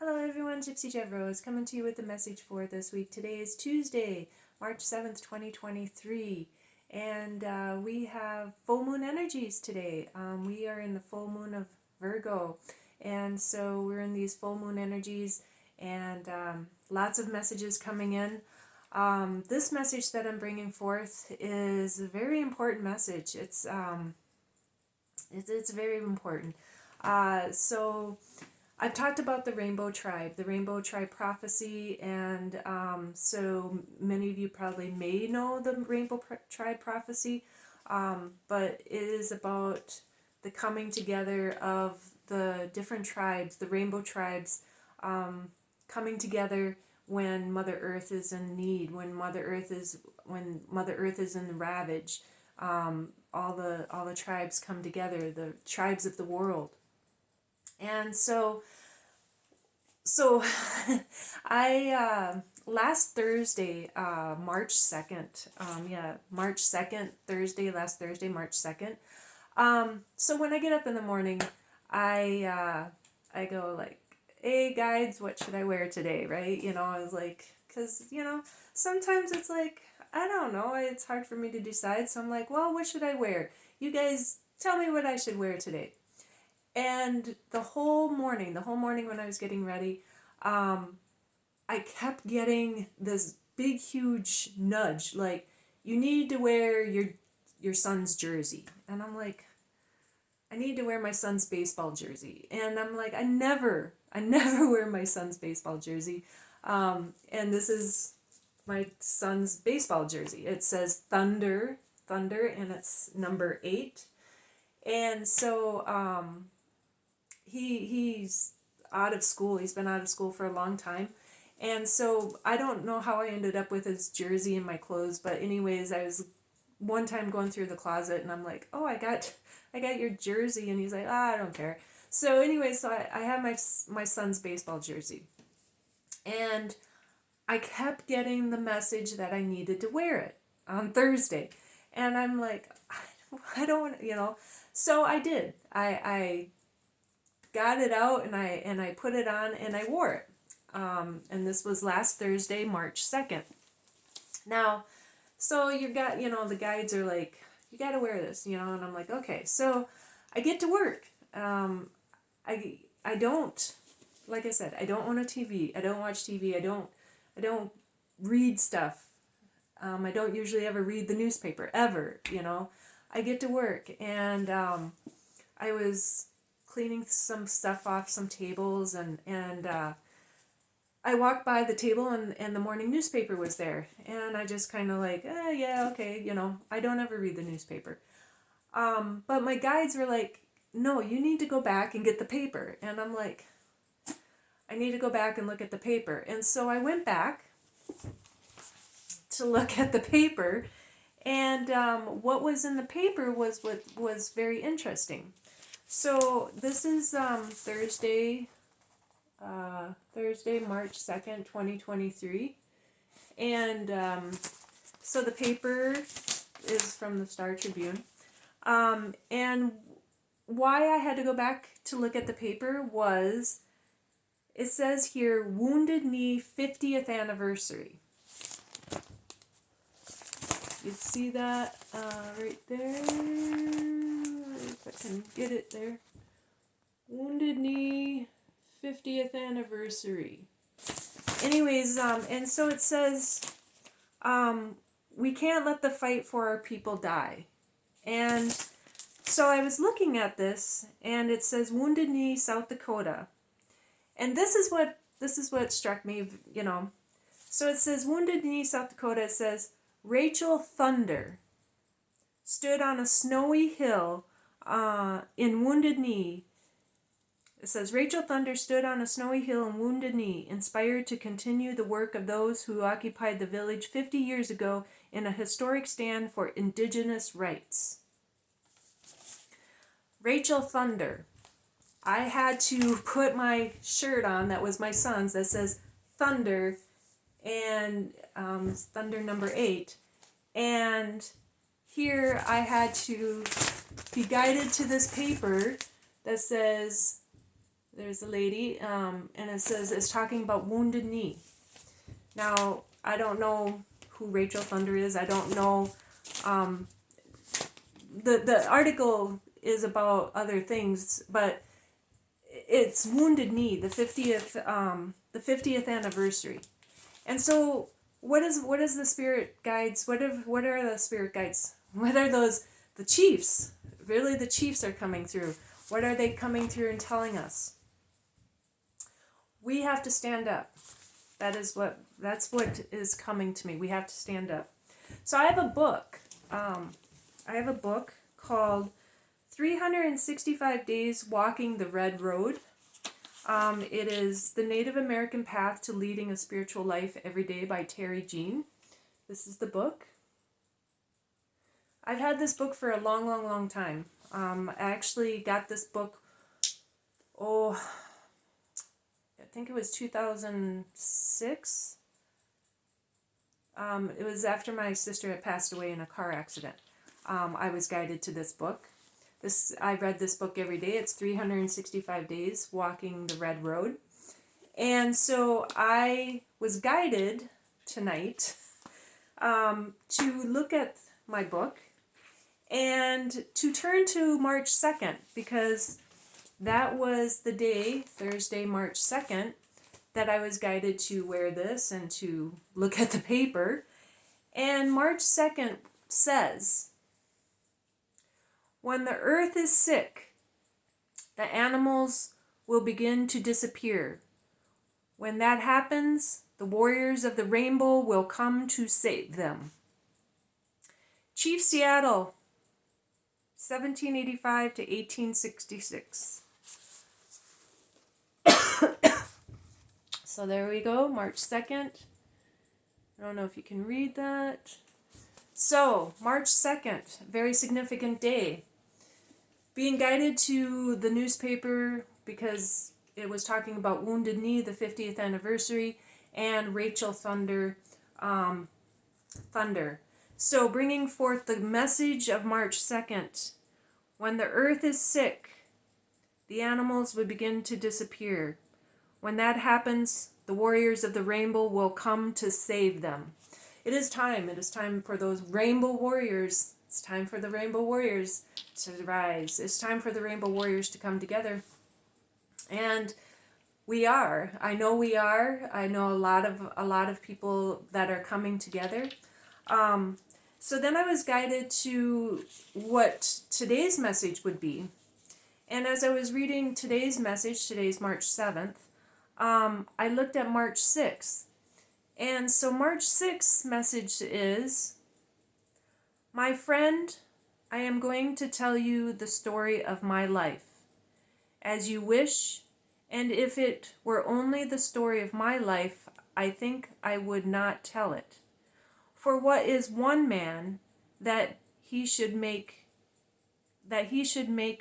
Hello everyone, Gypsy Jet Rose coming to you with a message for this week. Today is Tuesday, March 7th, 2023, and we have full moon energies today. We are in the full moon of Virgo, and so we're in these full moon energies, and lots of messages coming in. This message that I'm bringing forth is a very important message. It's very important. So I've talked about the Rainbow Tribe prophecy, and so many of you probably may know the Tribe prophecy, but it is about the coming together of the different tribes, the Rainbow Tribes, coming together when Mother Earth is in need, when Mother Earth is in ravage. All the tribes come together, the tribes of the world. And so I last Thursday, March 2nd, March 2nd, last Thursday, March 2nd. So when I get up in the morning, I go like, hey guides, what should I wear today, right? I was like, because, sometimes it's like, I don't know, it's hard for me to decide. So I'm like, well, what should I wear? You guys tell me what I should wear today. And the whole morning when I was getting ready, I kept getting this big, huge nudge, like, you need to wear your son's jersey. And I'm like, I need to wear my son's baseball jersey. And I'm like, I never wear my son's baseball jersey. And this is my son's baseball jersey. It says Thunder, and it's number 8. And so, he's out of school. He's been out of school for a long time. And so I don't know how I ended up with his jersey in my clothes, but anyways, I was one time going through the closet and I'm like, oh, I got your jersey. And he's like, I don't care. So anyways, so I have my son's baseball jersey. And I kept getting the message that I needed to wear it on Thursday. And I'm like, I don't, so I did. I got it out and I put it on and I wore it. And this was last Thursday, March 2nd. Now, so you got, the guides are like, you got to wear this, and I'm like, okay. So I get to work. I don't, like I said, I don't own a TV. I don't watch TV. I don't read stuff. I don't usually ever read the newspaper, ever, I get to work, and I was cleaning some stuff off some tables, and I walked by the table and the morning newspaper was there, and I just kind of like, yeah, okay, I don't ever read the newspaper. But my guides were like, no, you need to go back and get the paper. And I'm like, I need to go back and look at the paper. And so I went back to look at the paper, and what was in the paper was what was very interesting. So this is Thursday, March 2nd, 2023. And so the paper is from the Star Tribune. And why I had to go back to look at the paper was, it says here, Wounded Knee 50th anniversary. You see that right there? If I can get it there. Wounded Knee 50th anniversary. Anyways, and so it says, we can't let the fight for our people die. And so I was looking at this, and it says Wounded Knee, South Dakota. And this is what struck me, So it says Wounded Knee, South Dakota. It says, Rachel Thunder stood on a snowy hill in Wounded Knee. It says, Rachel Thunder stood on a snowy hill in Wounded Knee, inspired to continue the work of those who occupied the village 50 years ago in a historic stand for Indigenous rights. Rachel Thunder. I had to put my shirt on that was my son's that says Thunder, and Thunder number 8. And here I had to be guided to this paper that says There's a lady, and it says it's talking about Wounded Knee. Now, I don't know who Rachel Thunder is. I don't know. The article is about other things, but it's Wounded Knee, the 50th anniversary. And so, what is the spirit guides? What are the spirit guides? What are those? The chiefs. Really, the chiefs are coming through. What are they coming through and telling us? We have to stand up. That's what is coming to me. We have to stand up. So I have a book. I have a book called 365 Days Walking the Red Road. It is The Native American Path to Leading a Spiritual Life Every Day by Terri Jean. This is the book. I've had this book for a long, long, long time. I actually got this book, I think it was 2006. It was after my sister had passed away in a car accident. I was guided to this book. I read this book every day. It's 365 Days Walking the Red Road. And so I was guided tonight to look at my book and to turn to March 2nd, because that was the day, Thursday, March 2nd, that I was guided to wear this and to look at the paper. And March 2nd says, when the earth is sick, the animals will begin to disappear. When that happens, the warriors of the rainbow will come to save them. Chief Seattle, 1785 to 1866. So there we go, March 2nd. I don't know if you can read that. So, March 2nd, very significant day. Being guided to the newspaper because it was talking about Wounded Knee, the 50th anniversary, and Rachel Thunder. So, bringing forth the message of March 2nd. When the earth is sick, the animals will begin to disappear. When that happens, the warriors of the rainbow will come to save them. It is time. It is time for those rainbow warriors. It's time for the rainbow warriors to rise. It's time for the rainbow warriors to come together. And we are. I know we are. I know a lot of people that are coming together. So then I was guided to what today's message would be. And as I was reading today's message, today's March 7th, I looked at March 6th. And so March 6th message is, my friend, I am going to tell you the story of my life, as you wish, and if it were only the story of my life, I think I would not tell it. For what is one man that he should make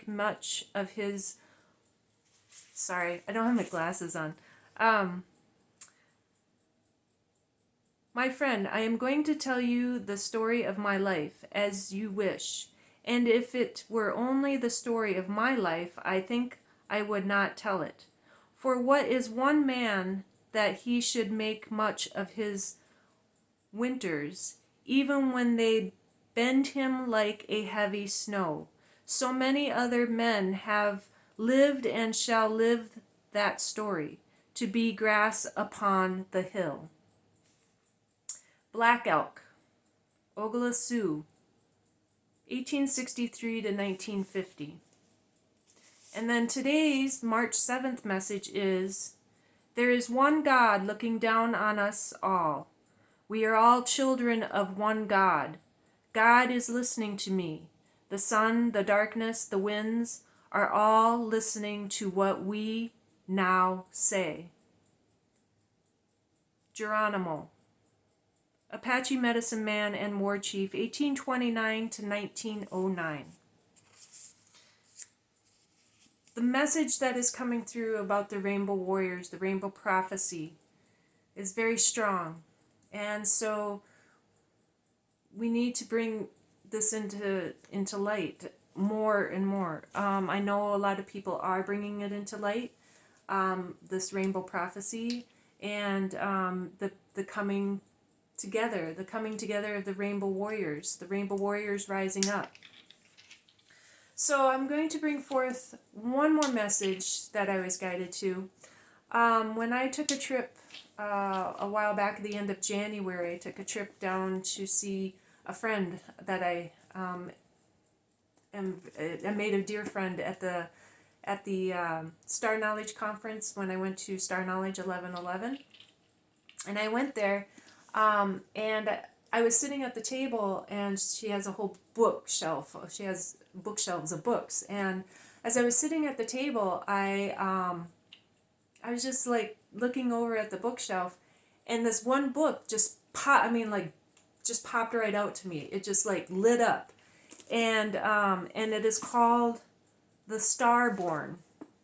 much of his... Sorry, I don't have my glasses on. My friend, I am going to tell you the story of my life, as you wish. And if it were only the story of my life, I think I would not tell it. For what is one man that he should make much of his winters, even when they bend him like a heavy snow? So many other men have lived and shall live that story, to be grass upon the hill. Black Elk, Oglala Sioux, 1863 to 1950. And then today's March 7th message is, there is one God looking down on us all. We are all children of one God. God is listening to me. The sun, the darkness, the winds are all listening to what we now say. Geronimo, Apache medicine man and war chief, 1829 to 1909. The message that is coming through about the Rainbow Warriors, the Rainbow Prophecy, is very strong. And so we need to bring this into light more and more. I know a lot of people are bringing it into light. this rainbow prophecy, and the coming together, of the rainbow warriors rising up. So I'm going to bring forth one more message that I was guided to. When I took a trip a while back at the end of January, I took a trip down to see a friend that I made a dear friend at the Star Knowledge Conference when I went to Star Knowledge 1111. And I went there, and I was sitting at the table, and she has a whole bookshelf. She has bookshelves of books. And as I was sitting at the table, I was just like looking over at the bookshelf, and this one book just popped right out to me. It just like lit up. And it is called The Star-Borne.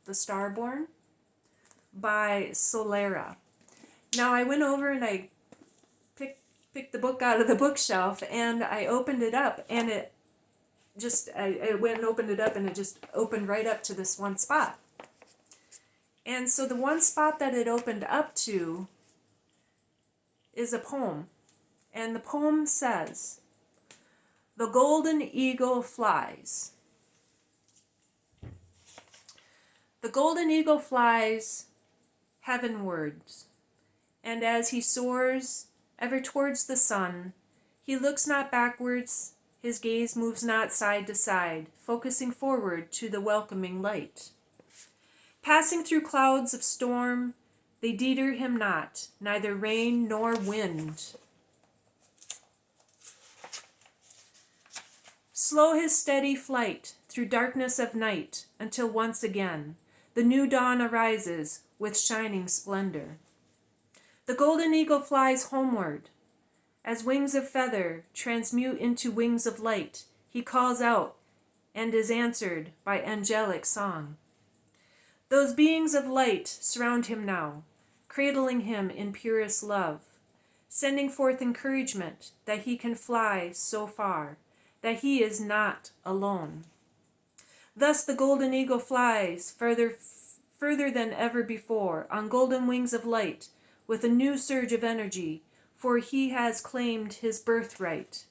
The Star-Borne by Solara. Now I went over and I picked the book out of the bookshelf, and I opened it up, and I went and opened it up, and it just opened right up to this one spot. And so the one spot that it opened up to is a poem. And the poem says, "The golden eagle flies. The golden eagle flies heavenwards, and as he soars ever towards the sun, he looks not backwards, his gaze moves not side to side, focusing forward to the welcoming light. Passing through clouds of storm, they deter him not, neither rain nor wind. Slow his steady flight through darkness of night, until once again the new dawn arises with shining splendor. The golden eagle flies homeward. As wings of feather transmute into wings of light, he calls out and is answered by angelic song. Those beings of light surround him now, cradling him in purest love, sending forth encouragement that he can fly so far, that he is not alone. Thus the golden eagle flies further than ever before, on golden wings of light, with a new surge of energy, for he has claimed his birthright.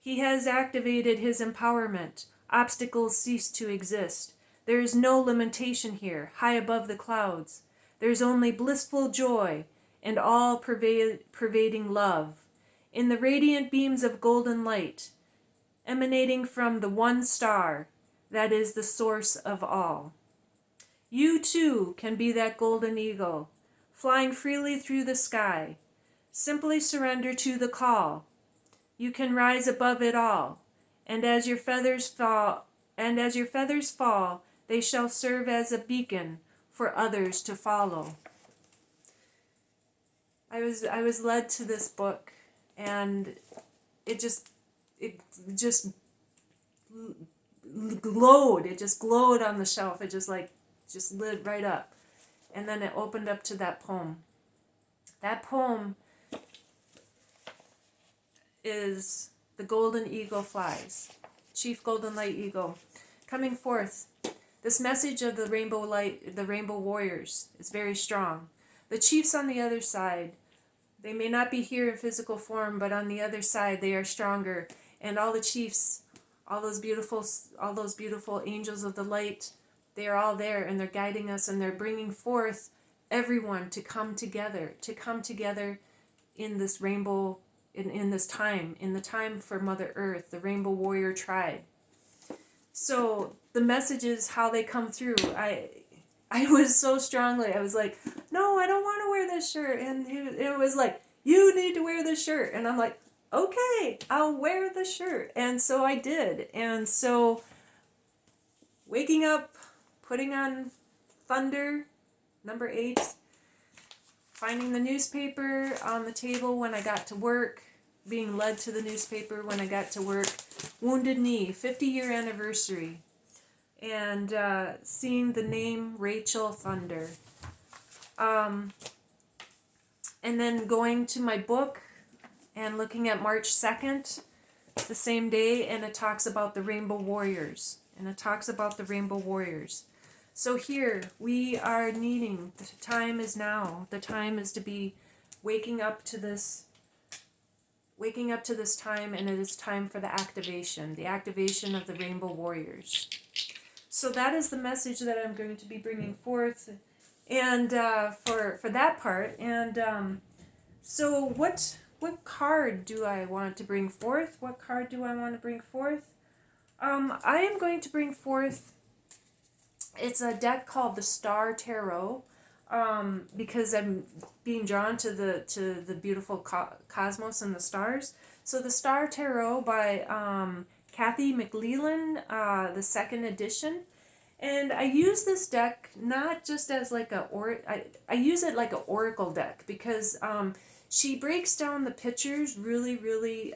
He has activated his empowerment. Obstacles cease to exist. There is no limitation here, high above the clouds. There is only blissful joy and all-pervading love. In the radiant beams of golden light, emanating from the one star that is the source of all. You too can be that golden eagle, flying freely through the sky. Simply surrender to the call. You can rise above it all, and as your feathers fall, they shall serve as a beacon for others to follow." I was led to this book, and it just glowed. It just glowed on the shelf. It just lit right up. And then it opened up to that poem. That poem is "The Golden Eagle Flies," Chief Golden Light Eagle, coming forth. This message of the rainbow light, the rainbow warriors, is very strong. The chiefs on the other side, they may not be here in physical form, but on the other side they are stronger. And all the chiefs, all those beautiful angels of the light, they are all there, and they're guiding us, and they're bringing forth everyone to come together in this rainbow, in this time, in the time for Mother Earth, the Rainbow Warrior Tribe. So the messages, how they come through, I was so strongly, I was like, no, I don't want to wear this shirt. And it was like, you need to wear this shirt. And I'm like, okay, I'll wear the shirt. And so I did. And so waking up, putting on Thunder, number 8, finding the newspaper on the table when I got to work, being led to the newspaper when I got to work, Wounded Knee, 50-year anniversary, and seeing the name Rachel Thunder. And then going to my book and looking at March 2nd, the same day, and it talks about the Rainbow Warriors. So here we are needing, the time is now. The time is to be waking up to this time, and it is time for the activation of the Rainbow Warriors. So that is the message that I'm going to be bringing forth, and for that part. And so what card do I want to bring forth? What card do I want to bring forth? I am going to bring forth. It's a deck called the Star Tarot, because I'm being drawn to the beautiful cosmos and the stars. So the Star Tarot by Cathy McClelland, the second edition. And I use this deck not just as like I use it like an oracle deck, because she breaks down the pictures really, really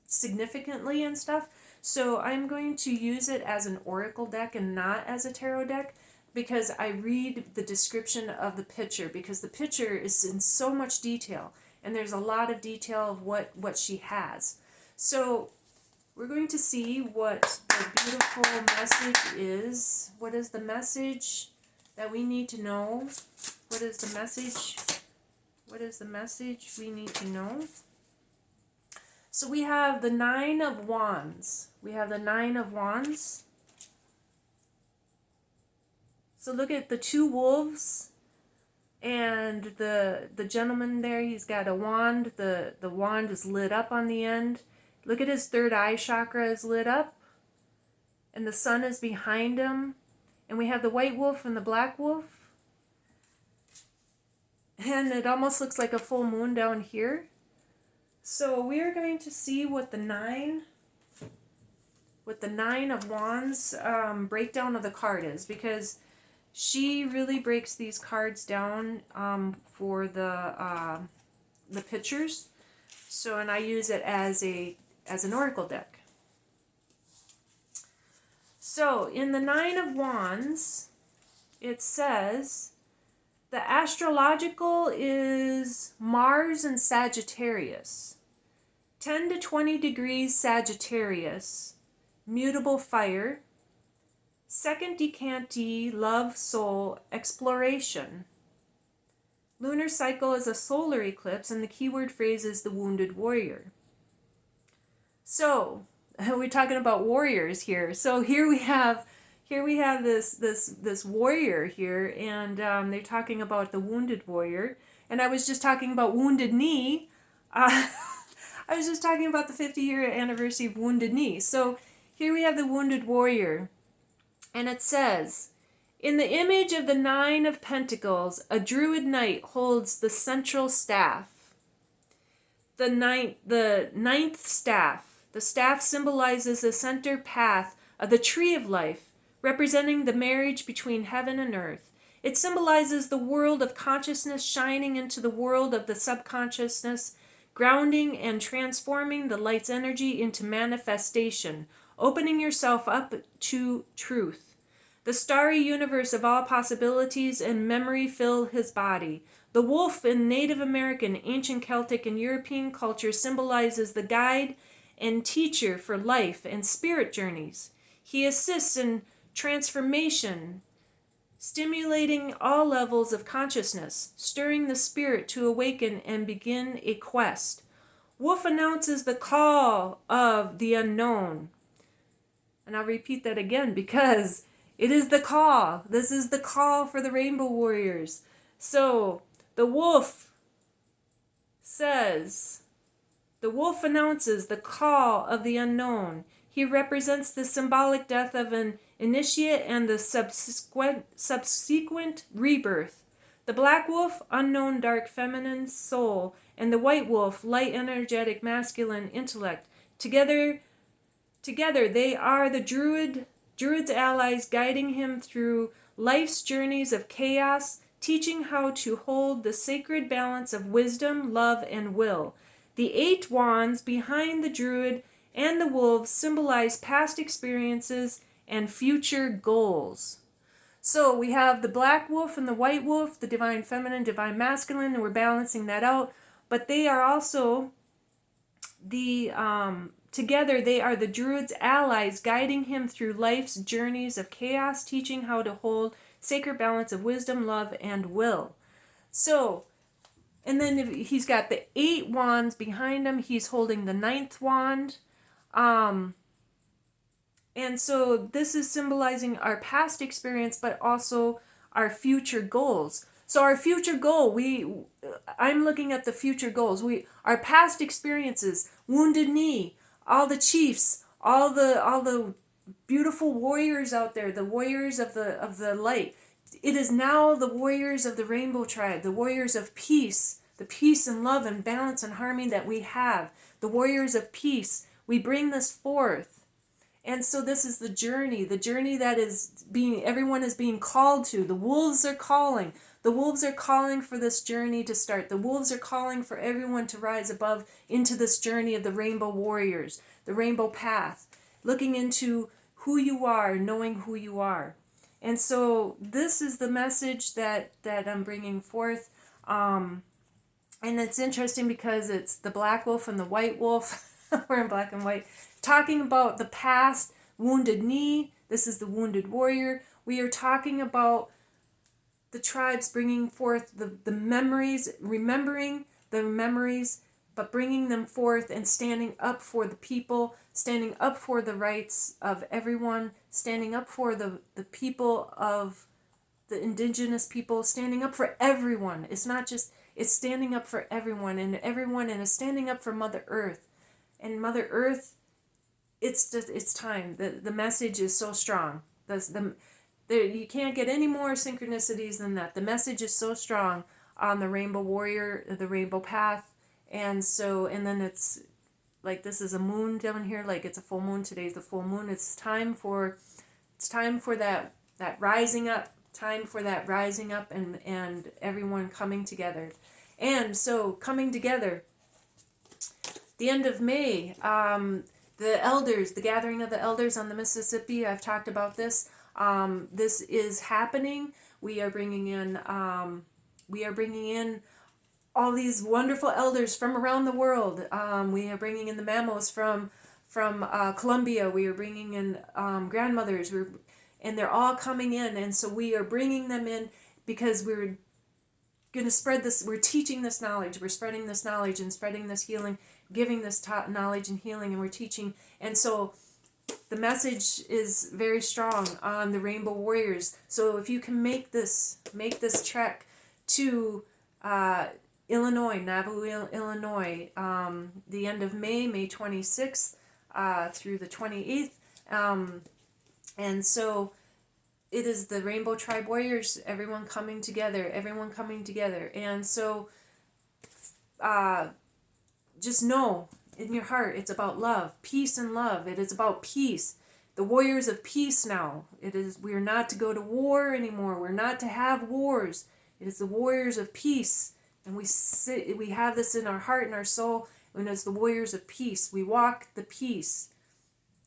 significantly and stuff. So I'm going to use it as an oracle deck and not as a tarot deck, because I read the description of the picture, because the picture is in so much detail, and there's a lot of detail of what she has. So we're going to see what the beautiful message is. What is the message that we need to know? What is the message? What is the message we need to know? So we have the Nine of Wands. We have the Nine of Wands. So look at the two wolves and the gentleman there. He's got a wand. The wand is lit up on the end. Look at his third eye chakra is lit up. And the sun is behind him. And we have the white wolf and the black wolf. And it almost looks like a full moon down here. So we are going to see what the Nine of Wands breakdown of the card is, because she really breaks these cards down for the pictures. So, and I use it as an oracle deck. So in the Nine of Wands, it says the astrological is Mars and Sagittarius. 10 to 20 degrees Sagittarius, mutable fire. Second decanty, love, soul, exploration. Lunar cycle is a solar eclipse, and the keyword phrase is the wounded warrior. So, we're talking about warriors here. So here we have this warrior here, and they're talking about the wounded warrior. And I was just talking about Wounded Knee. I was just talking about the 50-year anniversary of Wounded Knee. So here we have the wounded warrior. And it says, in the image of the Nine of Pentacles, a druid knight holds the central staff. The ninth staff. The staff symbolizes the center path of the tree of life, representing the marriage between heaven and earth. It symbolizes the world of consciousness shining into the world of the subconsciousness, grounding and transforming the light's energy into manifestation, opening yourself up to truth. The starry universe of all possibilities and memory fill his body. The wolf in Native American, ancient Celtic, and European culture symbolizes the guide and teacher for life and spirit journeys. He assists in transformation, stimulating all levels of consciousness, stirring the spirit to awaken and begin a quest. Wolf announces the call of the unknown. And I'll repeat that again, because it is the call. This is the call for the Rainbow Warriors. So the wolf announces the call of the unknown. He represents the symbolic death of an initiate and the subsequent rebirth. The black wolf, unknown dark feminine soul, and the white wolf, light energetic masculine intellect. Together they are the druid's allies, guiding him through life's journeys of chaos, teaching how to hold the sacred balance of wisdom, love, and will. The 8 wands behind the druid and the wolves symbolize past experiences and future goals. So we have the black wolf and the white wolf, the divine feminine, divine masculine, and we're balancing that out. But they are also the Together, they are the druid's allies, guiding him through life's journeys of chaos, teaching how to hold sacred balance of wisdom, love, and will. So, and then he's got the 8 wands behind him. He's holding the 9th wand. And so this is symbolizing our past experience, but also our future goals. So our future goal, I'm looking at the future goals. Our past experiences, Wounded Knee, all the chiefs, all the beautiful warriors out there, the warriors of the light. It is now the warriors of the Rainbow Tribe, the warriors of peace, the peace and love and balance and harmony that we have, the warriors of peace. We bring this forth. And so this is the journey that everyone is being called to. The wolves are calling. The wolves are calling for this journey to start. The wolves are calling for everyone to rise above into this journey of the rainbow warriors, the rainbow path, looking into who you are, knowing who you are. And so this is the message that I'm bringing forth. And it's interesting because it's the black wolf and the white wolf. We're in black and white. Talking about the past, Wounded Knee. This is the wounded warrior. We are talking about the tribes bringing forth the memories, remembering the memories, but bringing them forth and standing up for the people, standing up for the rights of everyone, standing up for the people of the indigenous people, standing up for everyone. It's not just, it's standing up for everyone, and it's standing up for Mother Earth. And Mother Earth, it's time. The message is so strong. You can't get any more synchronicities than that. The message is so strong on the Rainbow Warrior, the Rainbow Path. And then it's like, this is a moon down here, like it's a full moon. Today's the full moon. It's time for that rising up, and everyone coming together. And so coming together, the end of May, the elders, the gathering of the elders on the Mississippi, I've talked about this. This is happening. We are bringing in all these wonderful elders from around the world. We are bringing in the Mamos from Colombia. We are bringing in grandmothers. And they're all coming in. And so we are bringing them in because we're going to spread this. We're teaching this knowledge. We're spreading this knowledge and spreading this healing, giving this knowledge and healing, and we're teaching. And so the message is very strong on the Rainbow Warriors. So if you can make this trek to Illinois, Nauvoo, Illinois, the end of May 26th through the 28th. And so it is the Rainbow Tribe Warriors, everyone coming together. And so just know in your heart, it's about love, peace and love. It is about peace. The warriors of peace now. We are not to go to war anymore. We're not to have wars. It is the warriors of peace. And we have this in our heart and our soul. And it's the warriors of peace. We walk the peace.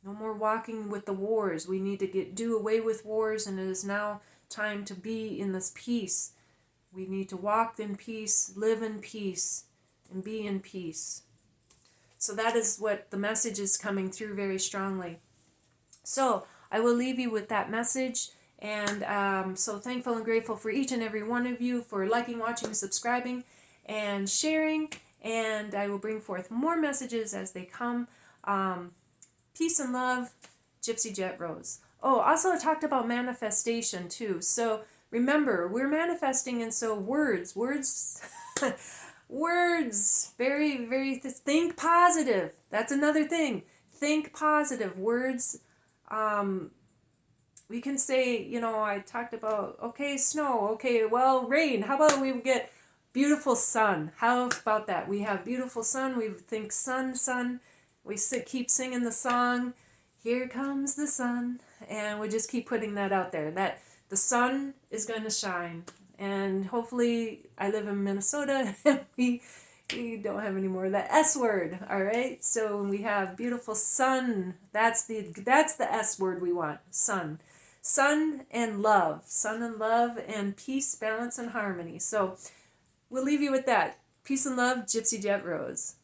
No more walking with the wars. We need to do away with wars, and it is now time to be in this peace. We need to walk in peace, live in peace, and be in peace. So that is what the message is coming through very strongly. So I will leave you with that message, and so thankful and grateful for each and every one of you for liking, watching, subscribing, and sharing, and I will bring forth more messages as they come. Peace and love, Gypsy Jet Rose. Oh, also I talked about manifestation too. So remember, we're manifesting, and so words, words, very, very, think positive. That's another thing. Think positive. Words, we can say, I talked about, okay, snow, okay, well, rain. How about we get beautiful sun? How about that? We have beautiful sun. We think sun. We keep singing the song, Here Comes the Sun, and we just keep putting that out there, that the sun is going to shine. And hopefully, I live in Minnesota, and we don't have any more of that S word, all right? So we have beautiful sun. That's the S word we want, sun. Sun and love, and peace, balance, and harmony. So we'll leave you with that. Peace and love, Gypsy Jet Rose.